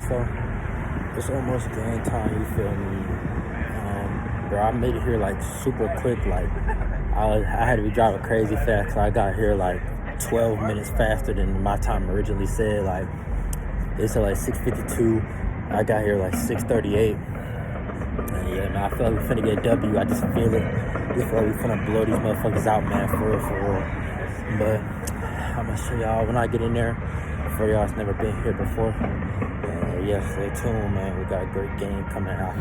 so it's almost game time, you feel me? Bro, I made it here like super quick. Like I had to be driving crazy fast. So I got here like 12 minutes faster than my time originally said. Like they said like 6:52. I got here like 6:38. And yeah, man, I feel like we finna get a W. I just feel it. We feel like we finna blow these motherfuckers out, man, for real. But I'm gonna show y'all when I get in there. For y'all that's never been here before. Yeah, stay tuned, man. We got a great game coming out.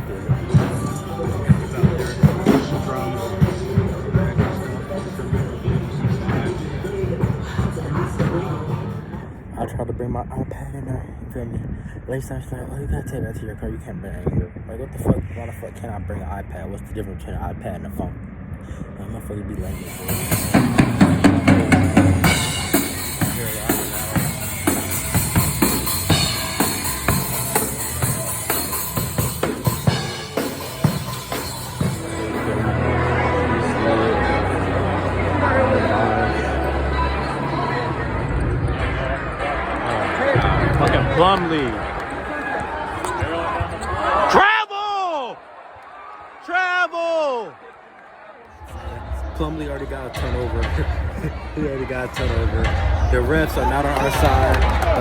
I tried to bring my iPad in there. You feel me? Last time she's like, oh, you gotta take that to your car. You can't bring it here. Like, what the fuck? Why the fuck can't I bring an iPad? What's the difference between an iPad and a phone? I'm gonna fucking be lame. Plumlee. Travel! Plumlee already got a turnover. He already got a turnover. The refs are not on our side.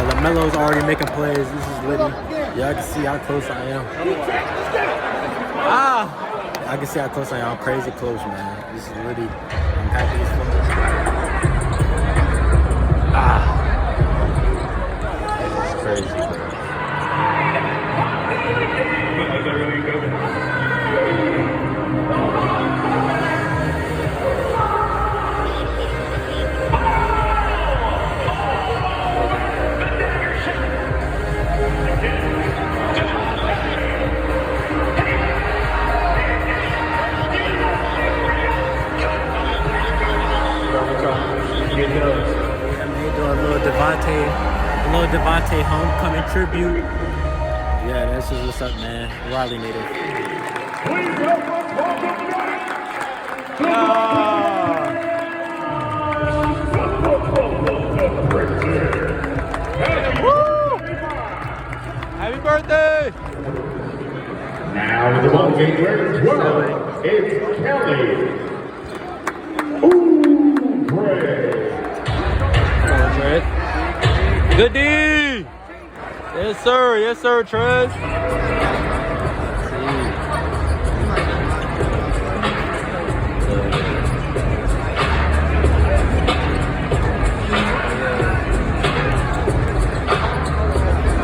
LaMelo's already making plays. This is litty. Y'all can see how close I am. I can see how close I am. I'm crazy close, man. This is litty. I'm happy as fuck. Crazy, bro. A little Devontae homecoming tribute. Yeah, that's just what's up, man. Raleigh native. Woo! Happy birthday! Now the ball game ready. Well, it's Kelly. Ooh, Greg. Good D! Yes, sir, Trez.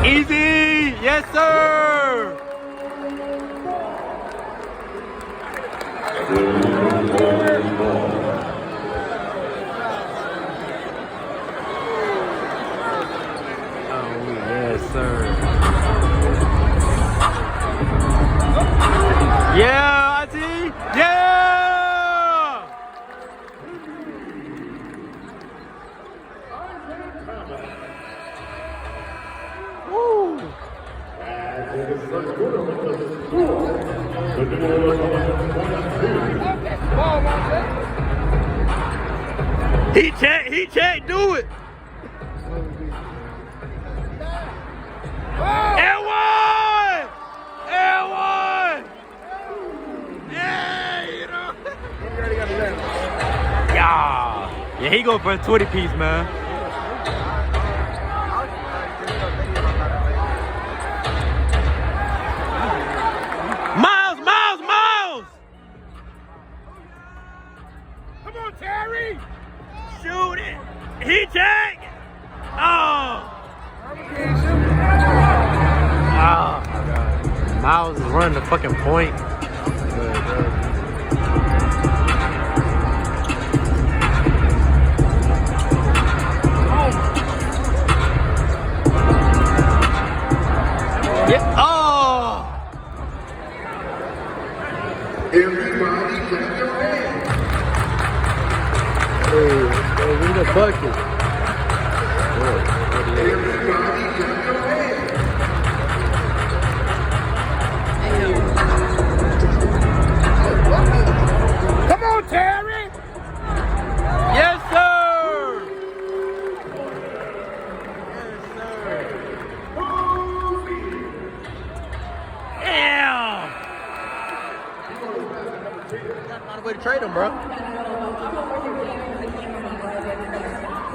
Easy! Yes, sir! Yeah, I see. Yeah! Woo! He check, do it. Yeah, he going for a 20-piece, man. Miles! Come on, Terry! Shoot it! He check! Oh, my God. Miles is running the fucking point. Yeah. Oh! Everybody clap your hands. Hey, we the bucket. Everybody clap your hands. Come on, Terry! Yes, sir! way to trade him, bro. We're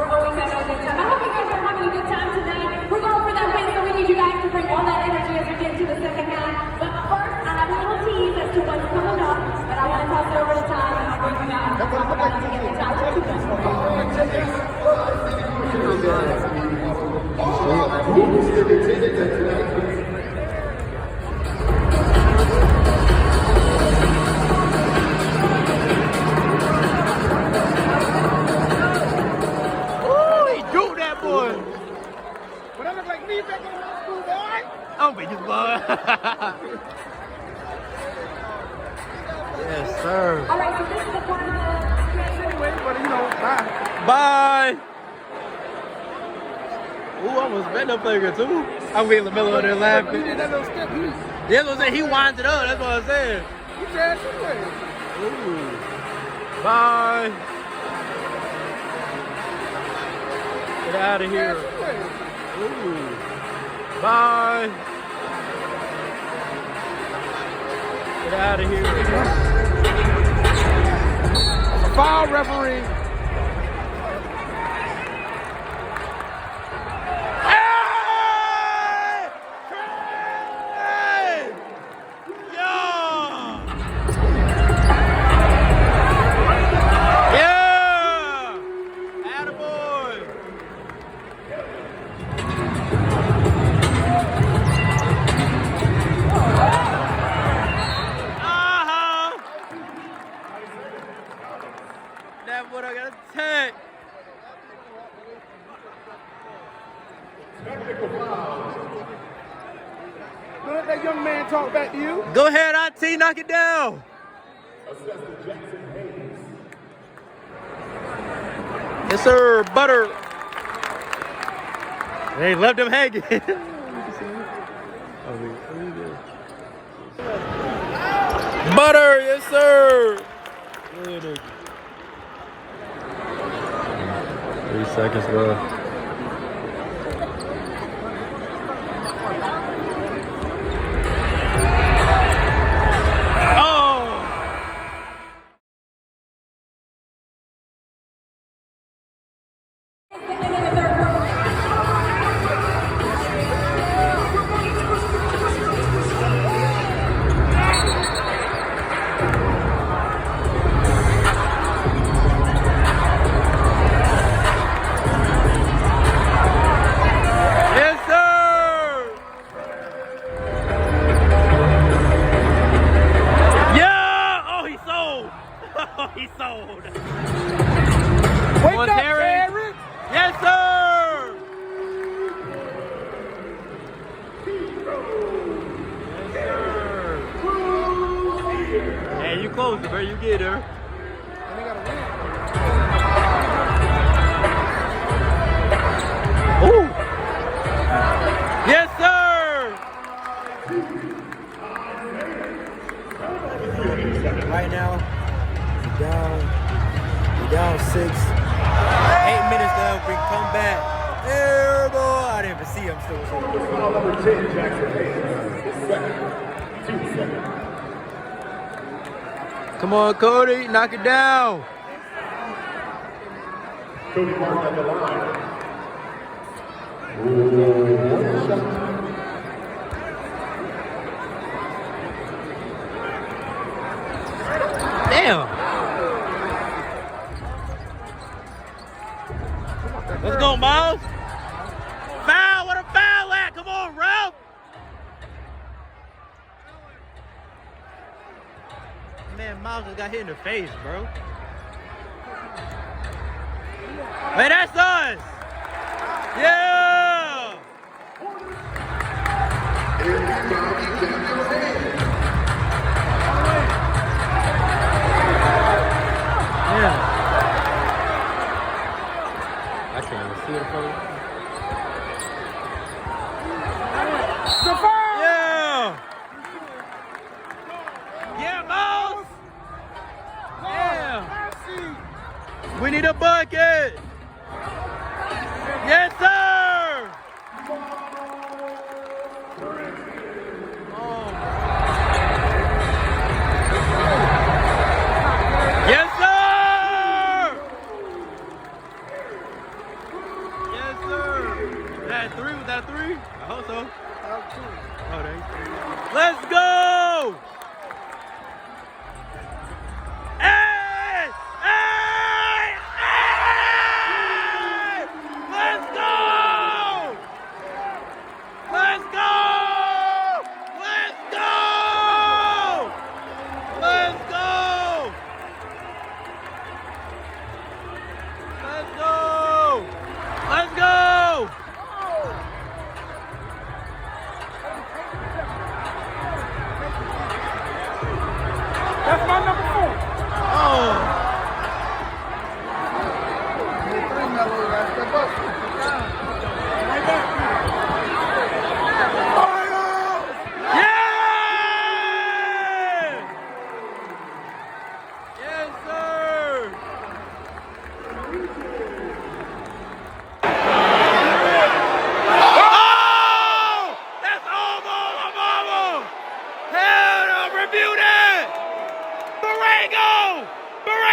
always having a good time. I hope you guys are having a good time tonight. We're going for that win, so we need you guys to bring all that energy as we get to the second half. But first, I have a little tease as to what's coming up, but I want to toss it over to Tom and I'll bring you out. To get the top. Oh, but you boy. Yes, sir. All right, so this is the part of the But you know, bye. Ooh, almost bent up player too. I'm in the middle of there laughing. Yeah, what I'm saying. He winds it up. That's what I said. Ooh. Bye. Get out of here. Ooh. Bye. Get out of here. Foul, referee. Hey! Hey! Yeah! Yeah! Attaboy! That boy, I got a tag. Let that young man talk back to you. Go ahead, IT, knock it down. Yes, sir, butter. They left him hanging. Butter, yes, sir. 3 seconds left. He sold. Wake up, Terry. Yes, sir. Hey, you close it, bro. You get her. Ooh. Yes, sir. Right now, we down 6. 8 minutes left. We can come back. There, boy. I didn't even see him still. Foul number 10, Jackson Hayes. Second. 2 seconds. Come on, Cody. Knock it down. Cody Martin at the line. Damn. Let's go, Miles. Foul. What a foul at. Come on, Ralph. Man, Miles just got hit in the face, bro. Hey, that's us. Yeah. Yeah. I can't even see it from here. Yeah. Yeah, Miles. Yeah. We need a bucket. Yes, sir. Oh.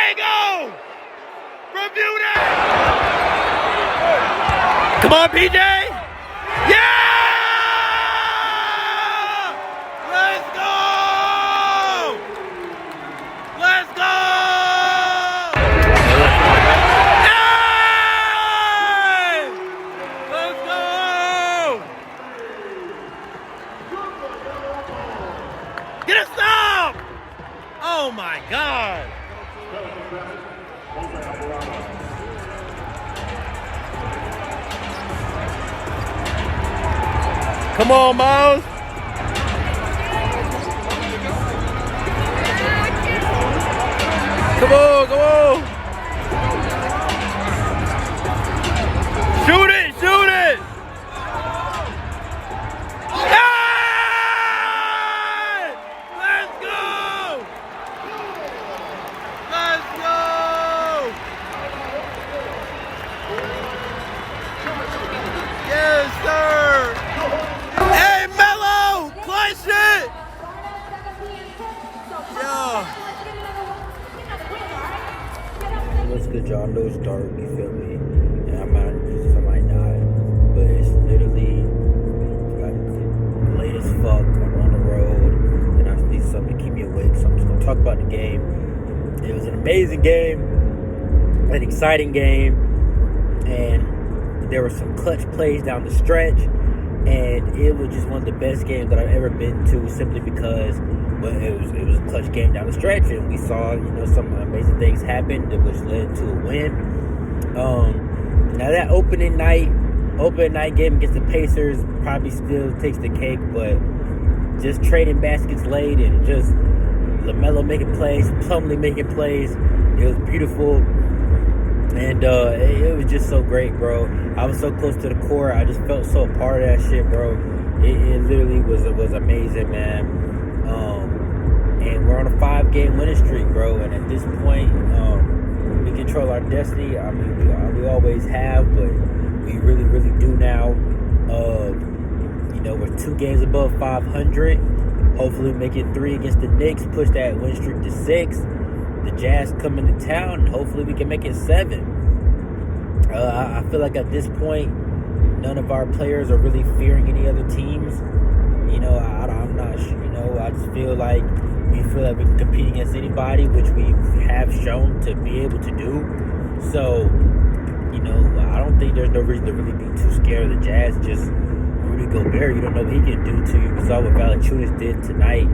Diego! From Beauty! Come on, PJ! Yeah! Let's go! Let's go! Hey! Let's go! Get a stop! Oh my God! Come on, Miles. Come on, come on. Shoot it, shoot it. Hey! Let's go. Let's go. Yes, sir. Hey, Mello! Clutch it! Yeah. What's good, y'all? I know it's dark, you feel me? And I might die. But it's literally like late as fuck. I'm on the road and I need something to keep me awake. So I'm just gonna talk about the game. It was an amazing game, an exciting game, and there were some clutch plays down the stretch. And it was just one of the best games that I've ever been to, simply because it was a clutch game down the stretch, and we saw some amazing things happen, which led to a win. Now that opening night game against the Pacers probably still takes the cake, but just trading baskets late and just LaMelo making plays, Plumlee making plays, it was beautiful. And it was just so great, bro. I was so close to the court. I just felt so a part of that shit, bro. It literally was amazing, man. And we're on a 5-game winning streak, bro. And at this point, we control our destiny. I mean, we always have, but we really, really do now. We're 2 games above 500. Hopefully, make it 3 against the Knicks. Push that win streak to 6. The Jazz come into town, and hopefully we can make it 7. I feel like at this point, none of our players are really fearing any other teams. I'm not sure. I just feel like we can compete against anybody, which we have shown to be able to do. So, I don't think there's no reason to really be too scared of the Jazz. Just Rudy Gobert, you don't know what he can do to you. We saw what Valanciunas did tonight.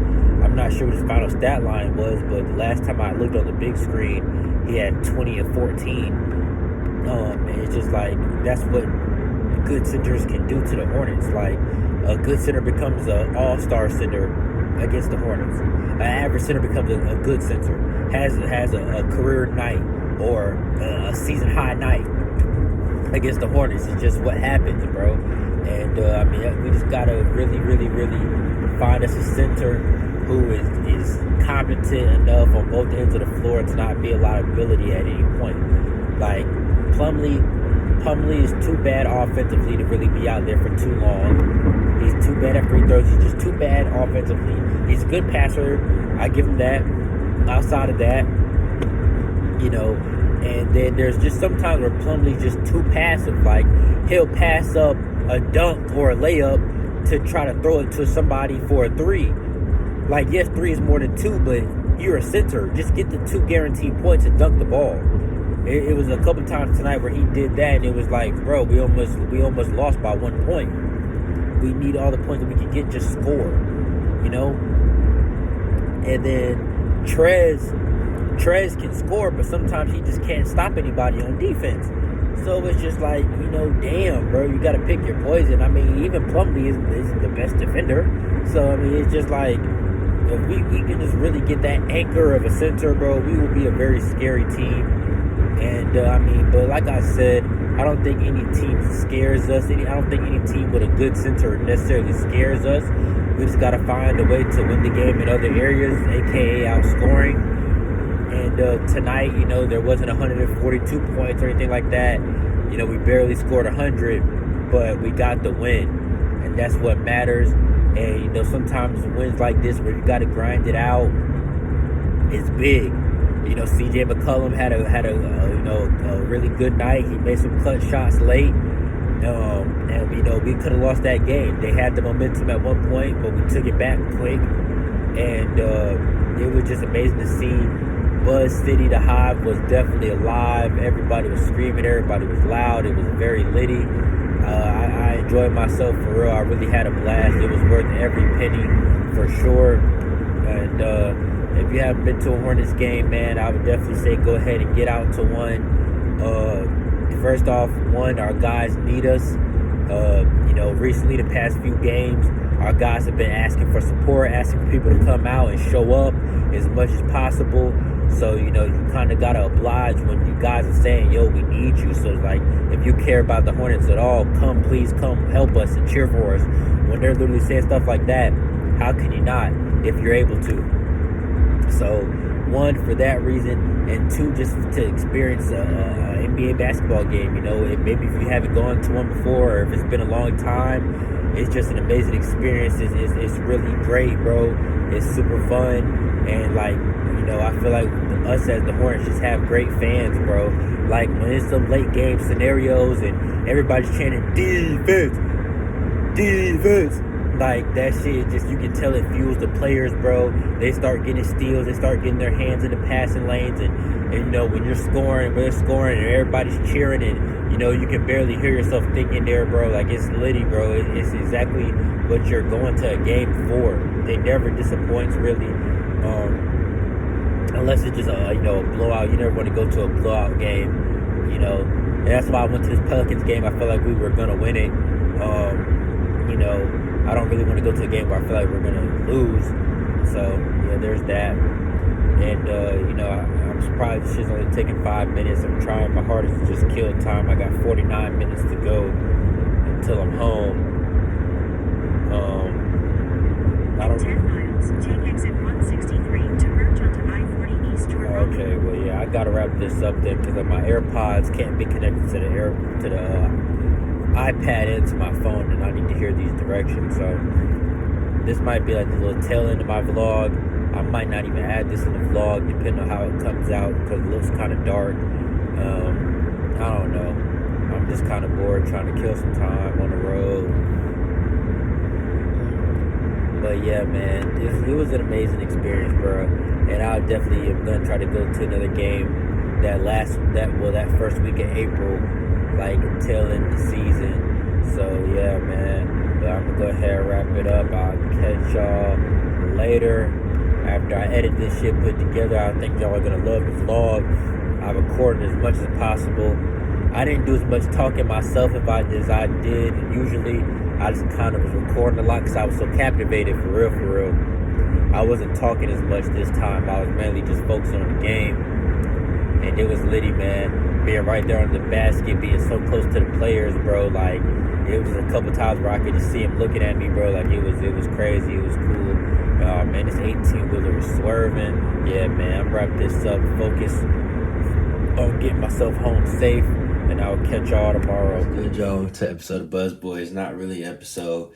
I'm not sure what his final stat line was, but the last time I looked on the big screen, he had 20 and 14. And it's just like, that's what good centers can do to the Hornets. Like, a good center becomes an all-star center against the Hornets. An average center becomes a good center. Has a career night or a season-high night against the Hornets. It's just what happens, bro. And, we just got to really, really, really find us a center who is competent enough on both ends of the floor to not be a liability at any point. Like, Plumlee is too bad offensively to really be out there for too long. He's too bad at free throws. He's just too bad offensively. He's a good passer. I give him that. Outside of that, and then there's just sometimes where Plumlee's just too passive. Like, he'll pass up a dunk or a layup to try to throw it to somebody for a 3. Like, yes, 3 is more than 2, but you're a center. Just get the 2 guaranteed points and dunk the ball. It was a couple times tonight where he did that, and it was like, bro, we almost lost by 1 point. We need all the points that we can get, just score, And then Trez can score, but sometimes he just can't stop anybody on defense. So it's just like, damn, bro, you got to pick your poison. I mean, even Plumlee isn't the best defender. So, it's just like, if we can just really get that anchor of a center, bro, we will be a very scary team. And, but like I said, I don't think any team scares us. I don't think any team with a good center necessarily scares us. We just got to find a way to win the game in other areas, a.k.a. outscoring. And tonight, there wasn't 142 points or anything like that. We barely scored 100, but we got the win. And that's what matters. And, sometimes wins like this where you got to grind it out is big. You know, CJ McCollum had a really good night. He made some clutch shots late. And you know, we could have lost that game. They had the momentum at one point, but we took it back quick. And it was just amazing to see. Buzz City, the Hive, was definitely alive. Everybody was screaming. Everybody was loud. It was very litty. I enjoyed myself for real. I really had a blast. It was worth every penny for sure. And if you haven't been to a Hornets game, man, I would definitely say go ahead and get out to one. First off, our guys need us. You know, recently, the past few games, our guys have been asking for support, asking for people to come out and show up as much as possible. So, you know, you kind of got to oblige when you guys are saying, yo, we need you. So, like, if you care about the Hornets at all, please come help us and cheer for us. When they're literally saying stuff like that, how can you not if you're able to? So, one, for that reason, and two, just to experience an NBA basketball game. You know, maybe if you haven't gone to one before, or if it's been a long time, it's just an amazing experience. It's really great, bro. It's super fun, and like, you know, I feel like us as the Hornets just have great fans, bro. Like, when it's some late game scenarios and everybody's chanting defense, like, that shit just, you can tell it fuels the players, bro. They start getting steals, they start getting their hands in the passing lanes, and you know, when you're scoring, and everybody's cheering, and you know, you can barely hear yourself thinking there, bro. Like, it's litty, bro. It's exactly what you're going to a game for. They never disappoints, really. Unless it's just a blowout. You never want to go to a blowout game, you know. And that's why I went to this Pelicans game. I felt like we were gonna win it. You know, I don't really want to go to a game where I feel like we're gonna lose. So yeah, there's that. And you know, I'm surprised this shit's only taking 5 minutes. I'm trying my hardest to just kill time. I got 49 minutes to go until I'm home. I don't. 10 miles, take exit 163 to merge onto I-40 East toward Okay, well, yeah, I gotta wrap this up then because my AirPods can't be connected to the iPad into my phone, and I need to hear these directions. So this might be like the little tail end of my vlog. I might not even add this in the vlog, depending on how it comes out, because it looks kind of dark. I don't know. I'm just kind of bored, trying to kill some time on the road. But yeah, man, it was an amazing experience, bro. And I definitely am gonna try to go to another game that first week of April, like tail end of the season. So yeah, man. But I'm gonna go ahead and wrap it up. I'll catch y'all later. After I edit this shit, put together, I think y'all are gonna love the vlog. I recorded as much as possible. I didn't do as much talking myself as I did usually. I just kind of was recording a lot because I was so captivated, for real. I wasn't talking as much this time. I was mainly just focusing on the game. And it was litty, man. Being right there on the basket, being so close to the players, bro. Like, it was a couple times where I could just see him looking at me, bro. Like, it was crazy. It was cool. Man, this 18-wheeler was swerving. Yeah, man, I'm wrapping this up. Focus on getting myself home safe. And I'll catch y'all tomorrow. Good, y'all, to episode of Buzz Boys. Not really an episode.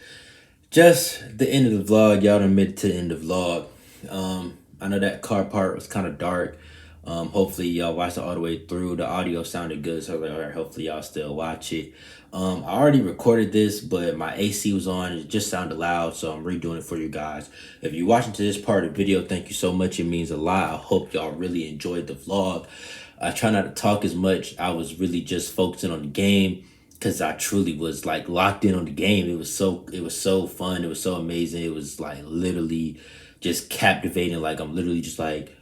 Just the end of the vlog. Y'all done made it to the end of the vlog. I know that car part was kind of dark. Hopefully y'all watched it all the way through. The audio sounded good, so I was like, all right, hopefully y'all still watch it. I already recorded this, but my AC was on. It just sounded loud, so I'm redoing it for you guys. If you're watching to this part of the video, thank you so much. It means a lot. I hope y'all really enjoyed the vlog. I try not to talk as much. I was really just focusing on the game because I truly was like locked in on the game. It was so fun. It was so amazing. It was like literally just captivating. Like, I'm literally just like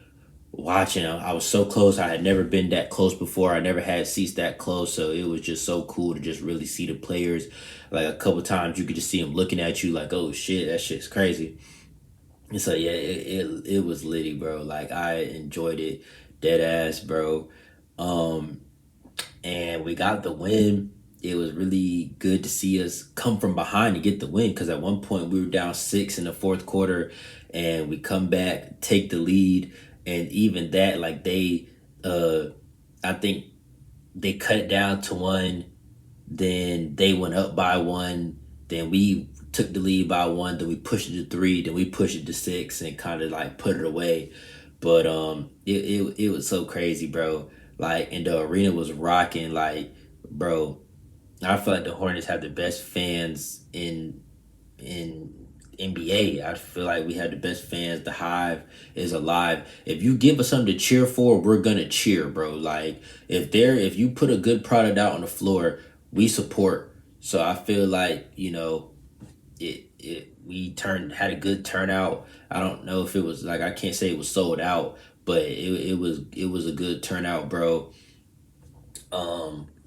watching. I was so close. I had never been that close before. I never had seats that close. So it was just so cool to just really see the players. Like, a couple times you could just see them looking at you like, oh shit, that shit's crazy. And so yeah, it was litty, bro. Like, I enjoyed it. Dead ass, bro. And we got the win. It was really good to see us come from behind and get the win, because at one point we were down 6 in the fourth quarter and we come back, take the lead, and even that, like, they I think they cut it down to 1, then they went up by 1, then we took the lead by 1, then we pushed it to 3, then we pushed it to 6 and kind of like put it away. But it was so crazy, bro. Like, and the arena was rocking. Like, bro, I feel like the Hornets have the best fans in NBA. I feel like we have the best fans. The Hive is alive. If you give us something to cheer for, we're gonna cheer, bro. Like, if you put a good product out on the floor, we support. So I feel like, had a good turnout. I don't know if it was, like, I can't say it was sold out, but it was a good turnout, bro.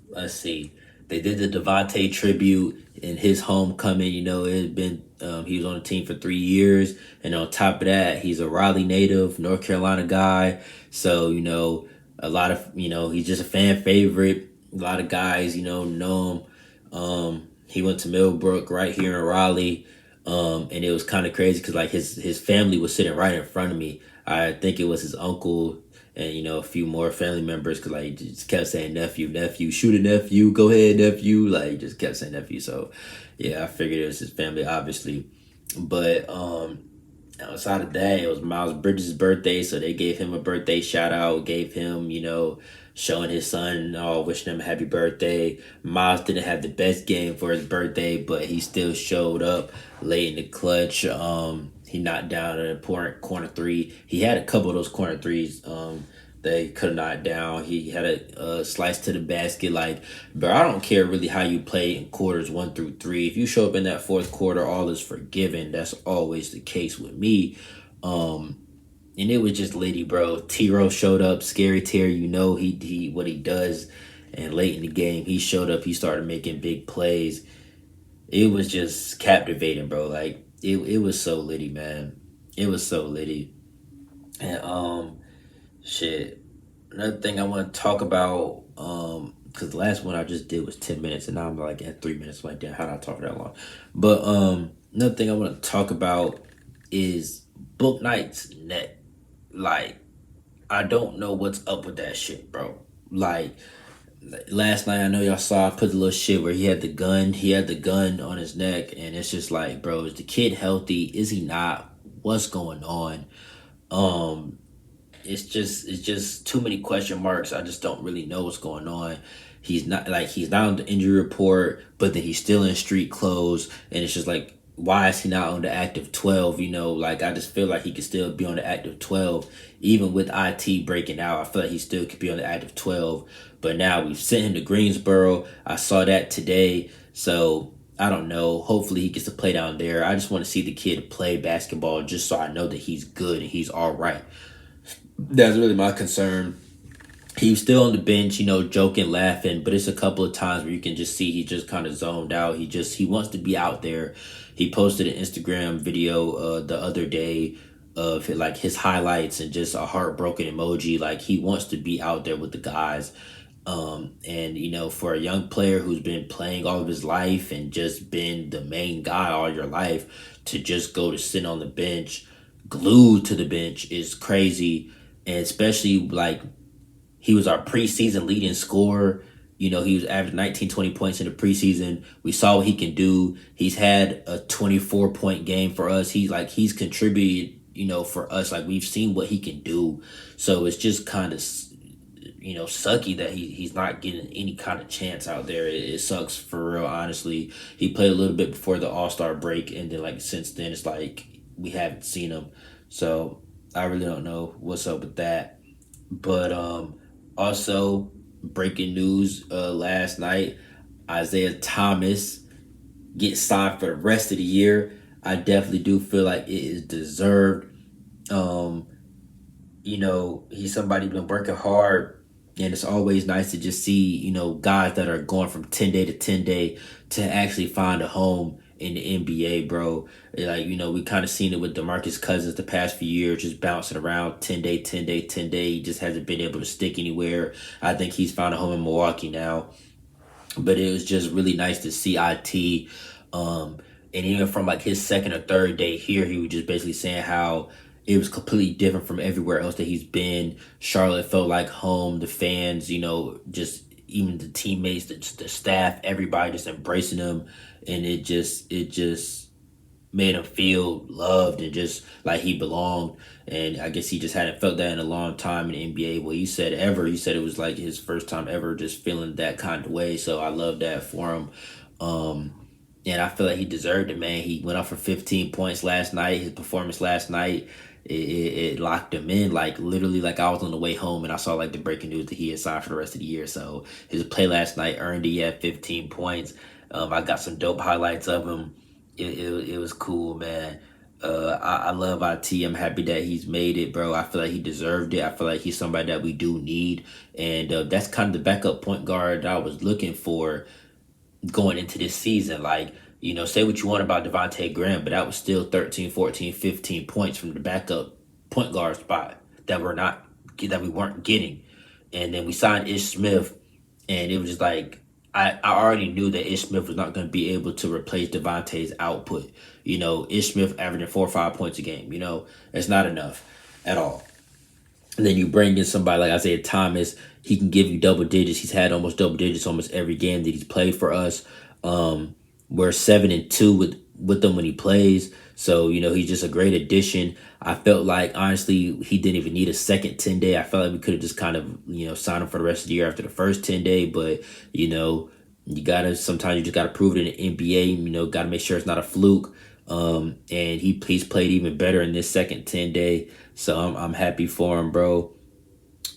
Let's see. They did the Devontae tribute in his homecoming. It had been he was on the team for 3 years, and on top of that, he's a Raleigh native, North Carolina guy. So a lot of he's just a fan favorite. A lot of guys know him. He went to Millbrook right here in Raleigh, and it was kind of crazy because, like, his family was sitting right in front of me. I think it was his uncle and a few more family members, because, like, just kept saying nephew, shoot a nephew, go ahead nephew, like, just kept saying nephew. So yeah, I figured it was his family, obviously. But outside of that, it was Miles Bridges' birthday, so they gave him a birthday shout out, gave him showing his son, wishing him a happy birthday. Miles didn't have the best game for his birthday, but he still showed up late in the clutch. He knocked down an important corner three. He had a couple of those corner threes they could have knocked down. He had a slice to the basket. Like, bro, I don't care really how you play in quarters 1 through 3. If you show up in that fourth quarter, all is forgiven. That's always the case with me. And it was just litty, bro. T-Row showed up. Scary Terry, he what he does. And late in the game, he showed up. He started making big plays. It was just captivating, bro. Like, it was so litty, man. It was so litty. And shit. Another thing I want to talk about, because the last one I just did was 10 minutes, and now I'm like at 3 minutes. Like, damn, how did I talk for that long? But another thing I want to talk about is Book Knight's net. Like, I don't know what's up with that shit, bro. Like, last night, I know y'all saw I put the little shit where he had the gun on his neck, and it's just like, bro, is the kid healthy? Is he not? What's going on? It's just too many question marks. I just don't really know what's going on. He's not on the injury report, but then he's still in street clothes, and it's just like, why is he not on the active 12? Like, I just feel like he could still be on the active 12. Even with IT breaking out, I feel like he still could be on the active 12. But now we've sent him to Greensboro. I saw that today. So I don't know. Hopefully he gets to play down there. I just want to see the kid play basketball just so I know that he's good and he's all right. That's really my concern. He's still on the bench, joking, laughing, but it's a couple of times where you can just see he just kind of zoned out. He wants to be out there. He posted an Instagram video the other day of like his highlights and just a heartbroken emoji. Like, he wants to be out there with the guys. And for a young player who's been playing all of his life and just been the main guy all your life, to just go to sit on the bench, glued to the bench, is crazy. And especially, like, he was our preseason leading scorer. He was averaging 19, 20 points in the preseason. We saw what he can do. He's had a 24-point game for us. He's contributed, for us. Like, we've seen what he can do. So it's just kind of, sucky that he's not getting any kind of chance out there. It sucks for real, honestly. He played a little bit before the All-Star break, and then, like, since then, it's like we haven't seen him. So I really don't know what's up with that. But also, breaking news last night, Isaiah Thomas gets signed for the rest of the year. I definitely do feel like it is deserved. He's somebody been working hard, and it's always nice to just see, guys that are going from 10-day to 10-day to actually find a home in the NBA, bro. Like, we kind of seen it with DeMarcus Cousins the past few years, just bouncing around 10-day, 10-day, 10-day. He just hasn't been able to stick anywhere. I think he's found a home in Milwaukee now. But it was just really nice to see IT. And even from like his second or third day here, he was just basically saying how it was completely different from everywhere else that he's been. Charlotte felt like home. The fans, just even the teammates, the staff, everybody just embracing him. And it just made him feel loved and just like he belonged. And I guess he just hadn't felt that in a long time in the NBA. Well, he said it was like his first time ever just feeling that kind of way. So I love that for him. And I feel like he deserved it, man. He went off for 15 points last night. His performance last night, it locked him in. Like, literally, like, I was on the way home and I saw, like, the breaking news that he had signed for the rest of the year. So his play last night earned it. He had 15 points. I got some dope highlights of him. It was cool, man. I love IT. I'm happy that he's made it, bro. I feel like he deserved it. I feel like he's somebody that we do need. And that's kind of the backup point guard that I was looking for going into this season. Like, you know, say what you want about Devontae Graham, but that was still 13, 14, 15 points from the backup point guard spot that we weren't getting. And then we signed Ish Smith, and it was just like, I already knew that Ish Smith was not going to be able to replace Devontae's output. You know, Ish Smith averaging 4 or 5 points a game, you know, it's not enough at all. And then you bring in somebody like Isaiah Thomas. He can give you double digits. He's had almost double digits almost every game that he's played for us. We're 7-2 with him when he plays. So, you know, he's just a great addition. I felt like, honestly, he didn't even need a second 10-day. I felt like we could have just kind of, you know, signed him for the rest of the year after the first 10-day. But, you know, sometimes you just got to prove it in the NBA. You know, got to make sure it's not a fluke. And he's played even better in this second 10-day. So I'm happy for him, bro.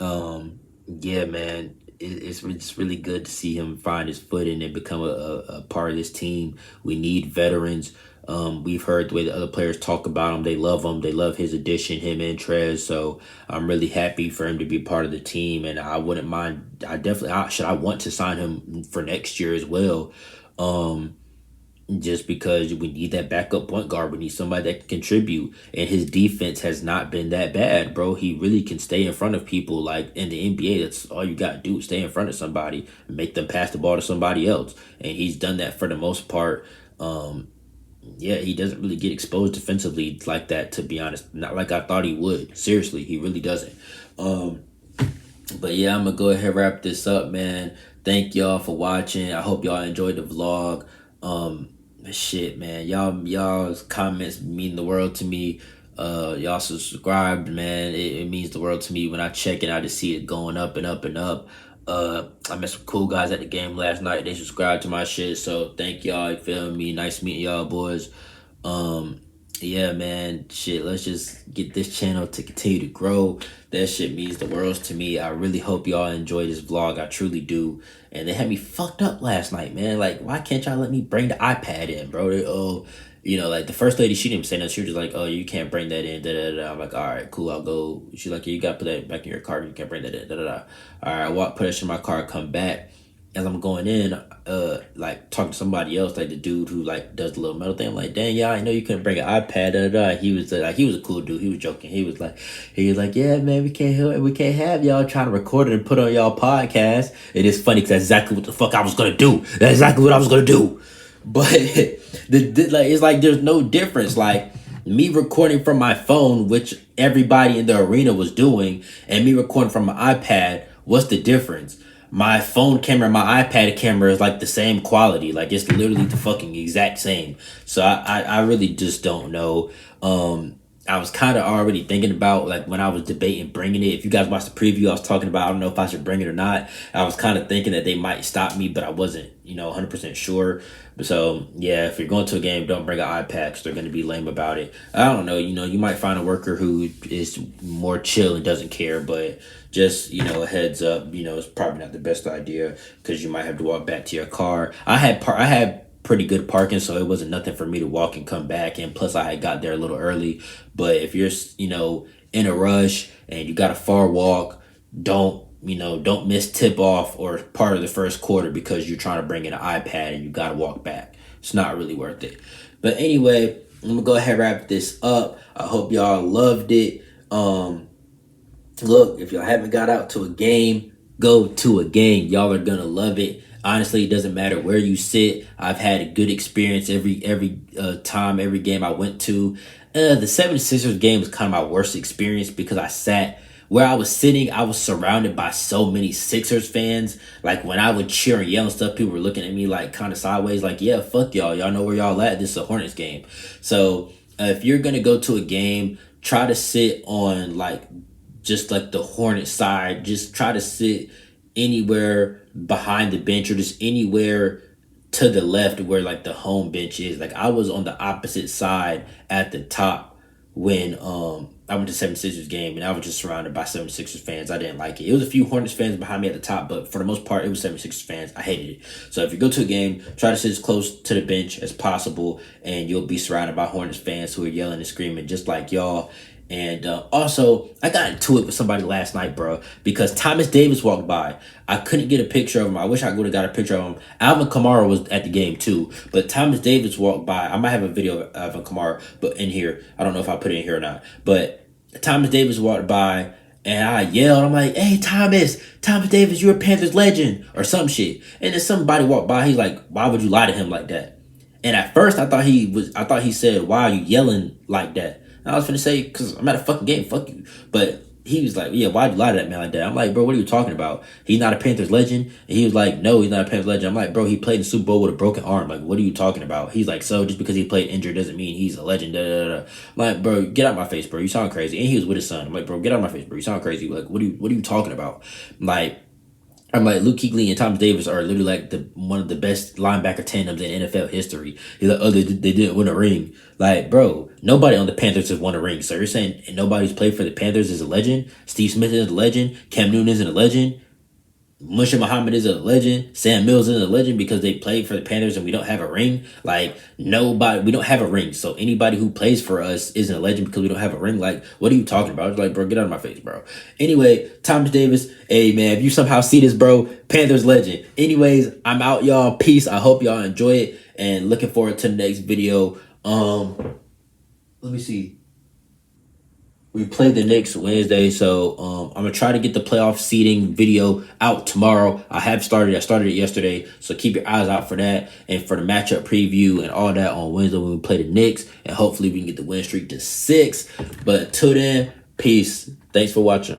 Yeah, man, it's really good to see him find his footing and become a part of this team. We need veterans. We've heard the way the other players talk about him. They love him. They love his addition, him and Trez. So I'm really happy for him to be part of the team. And I wouldn't mind. I want to sign him for next year as well. Just because we need that backup point guard. We need somebody that can contribute. And his defense has not been that bad, bro. He really can stay in front of people. Like, in the NBA, that's all you got to do. Stay in front of somebody and make them pass the ball to somebody else. And he's done that for the most part. Yeah, he doesn't really get exposed defensively like that, to be honest. Not like I thought he would. Seriously, he really doesn't. But yeah, I'm going to go ahead and wrap this up, man. Thank y'all for watching. I hope y'all enjoyed the vlog. Shit, man, y'all's comments mean the world to me. Y'all subscribed, man. It means the world to me. When I check it, I just see it going up and up and up. I met some cool guys at the game last night. They subscribed to my shit, so thank y'all. You feel me? Nice meeting y'all, boys. Yeah, man, shit, let's just get this channel to continue to grow. That shit means the world to me. I really hope y'all enjoy this vlog. I truly do. And they had me fucked up last night, man. Like, why can't y'all let me bring the iPad in, bro? You know, like, the first lady, she didn't say nothing. She was just like, oh, you can't bring that in, da-da-da. I'm like, all right, cool, I'll go. She's like, yeah, you got to put that back in your car. You can't bring that in, da-da-da. All right, put that shit in my car, come back. As I'm going in, like, talking to somebody else, like the dude who, like, does the little metal thing. I'm like, dang, yeah, I know you couldn't bring an iPad, da-da-da. He was a cool dude. He was joking. He was like, yeah, man, we can't have y'all trying to record it and put on y'all podcast. It is funny because that's exactly what the fuck I was gonna do. That's exactly what I was gonna do. But it's like there's no difference. Like, me recording from my phone, which everybody in the arena was doing, and me recording from my iPad, what's the difference? My phone camera and my iPad camera is like the same quality. Like, it's literally the fucking exact same. So I really just don't know. I was kind of already thinking about, like, when I was debating bringing it. If you guys watched the preview, I was talking about, I don't know if I should bring it or not. I was kind of thinking that they might stop me, but I wasn't, 100% sure. So, yeah, if you're going to a game, don't bring an iPad because they're going to be lame about it. I don't know, you might find a worker who is more chill and doesn't care, but just, a heads up, it's probably not the best idea because you might have to walk back to your car. I had pretty good parking, so it wasn't nothing for me to walk and come back, and plus I had got there a little early. But if you're in a rush and you got a far walk, don't miss tip off or part of the first quarter because you're trying to bring in an iPad and you got to walk back. It's not really worth it. But anyway, I'm gonna go ahead and wrap this up. I hope y'all loved it. Look, if y'all haven't got out to a game, go to a game. Y'all are gonna love it. Honestly, it doesn't matter where you sit. I've had a good experience every time, every game I went to. The 76ers game was kind of my worst experience because I sat where I was sitting, I was surrounded by so many Sixers fans. Like when I would cheer and yell and stuff, people were looking at me like kind of sideways, like, yeah, fuck y'all. Y'all know where y'all at. This is a Hornets game. So if you're going to go to a game, try to sit on like just like the Hornets side. Just try to sit anywhere behind the bench or just anywhere to the left where like the home bench is. Like I was on the opposite side at the top when I went to 76ers game, and I was just surrounded by 76ers fans. I didn't like it. It was a few Hornets fans behind me at the top, but for the most part, it was 76ers fans. I hated it. So if you go to a game, try to sit as close to the bench as possible, and you'll be surrounded by Hornets fans who are yelling and screaming just like y'all. And also, I got into it with somebody last night, bro, because Thomas Davis walked by. I couldn't get a picture of him. I wish I would have got a picture of him. Alvin Kamara was at the game too, but Thomas Davis walked by. I might have a video of Alvin Kamara, but in here, I don't know if I put it in here or not. But Thomas Davis walked by, and I yelled. I'm like, "Hey, Thomas Davis, you're a Panthers legend," or some shit. And then somebody walked by. He's like, "Why would you lie to him like that?" And at first, I thought he said, "Why are you yelling like that?" I was finna say, because I'm at a fucking game, fuck you. But he was like, yeah, why'd you lie to that man like that? I'm like, bro, what are you talking about? He's not a Panthers legend. And he was like, no, he's not a Panthers legend. I'm like, bro, he played in the Super Bowl with a broken arm. Like, what are you talking about? He's like, so just because he played injured doesn't mean he's a legend. Da, da, da. I'm like, bro, get out my face, bro. You sound crazy. And he was with his son. I'm like, bro, get out my face, bro. You sound crazy. Like, what are you talking about? I'm like, Luke Kuechly and Thomas Davis are literally like one of the best linebacker tandems in NFL history. He's like, oh, they didn't win a ring. Like, bro, nobody on the Panthers has won a ring. So you're saying nobody's played for the Panthers is a legend? Steve Smith is a legend. Cam Newton isn't a legend. Musha Muhammad is a legend. Sam Mills is a legend because they played for the Panthers and we don't have a ring. Like, we don't have a ring. So anybody who plays for us isn't a legend because we don't have a ring. Like, what are you talking about? I was like, bro, get out of my face, bro. Anyway, Thomas Davis, hey, man, if you somehow see this, bro, Panthers legend. Anyways, I'm out, y'all. Peace. I hope y'all enjoy it and looking forward to the next video. Let me see. We play the Knicks Wednesday, so I'm going to try to get the playoff seeding video out tomorrow. I started it yesterday, so keep your eyes out for that and for the matchup preview and all that on Wednesday when we play the Knicks, and hopefully we can get the win streak to 6. But until then, peace. Thanks for watching.